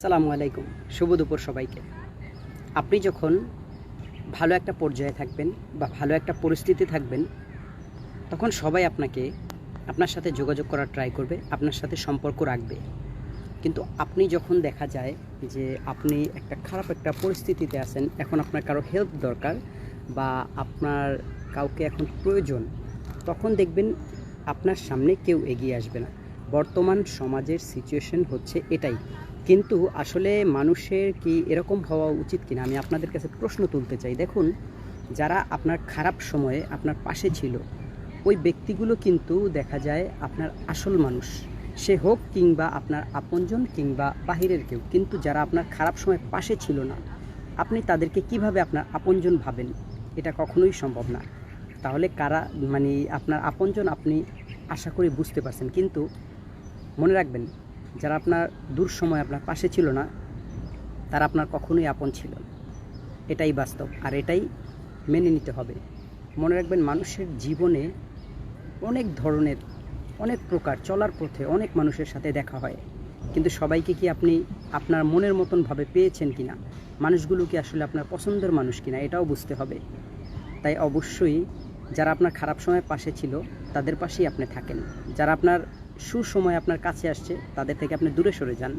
আসসালামু আলাইকুম, শুভ দুপুর সবাইকে। আপনি যখন ভালো একটা পর্যায়ে থাকবেন বা ভালো একটা পরিস্থিতি থাকবেন, তখন সবাই আপনার সাথে যোগাযোগ করার ট্রাই করবে, আপনার সাথে সম্পর্ক রাখবে। কিন্তু আপনি যখন দেখা যায় যে আপনি খারাপ একটা পরিস্থিতিতে আছেন, এখন আপনার কারো হেল্প দরকার বা আপনার কাউকে এখন প্রয়োজন, তখন দেখবেন আপনার সামনে কেউ এগিয়ে আসবে না। বর্তমান সমাজের সিচুয়েশন হচ্ছে এটাই। কিন্তু আসলে মানুষের কি এরকম হওয়া উচিত কিনা আমি আপনাদের কাছে প্রশ্ন তুলতে চাই। দেখুন, যারা আপনার খারাপ সময়ে আপনার পাশে ছিল, ওই ব্যক্তিগুলো কিন্তু দেখা যায় আপনার আসল মানুষ। সে হোক কিংবা আপনার আপনজন কিংবা বাহিরের কেউ, কিন্তু যারা আপনার খারাপ সময় পাশে ছিল না, আপনি তাদেরকে কিভাবে আপনার আপনজন ভাবেন? এটা কখনোই সম্ভব না। তাহলে কারা আপনার আপনজন আপনি আশা করি বুঝতে পারছেন। কিন্তু মনে রাখবেন, যারা আপনার দুঃসময়ে আপনার পাশে ছিল না, তারা আপনার কখনোই আপন ছিল না। এটাই বাস্তব, আর এটাই মেনে নিতে হবে। মনে রাখবেন, মানুষের জীবনে অনেক ধরনের, অনেক প্রকার চলার পথে অনেক মানুষের সাথে দেখা হয়, কিন্তু সবাইকে কি আপনি আপনার মনের মতনভাবে পেয়েছেন কিনা, মানুষগুলো কি আসলে আপনার পছন্দের মানুষ কিনা, এটাও বুঝতে হবে। তাই অবশ্যই যারা আপনার খারাপ সময় পাশে ছিল, তাদের পাশেই আপনি থাকেন। যারা আপনার সুসময় আপনার কাছে আসছে, তাদের থেকে আপনি দূরে সরে যান।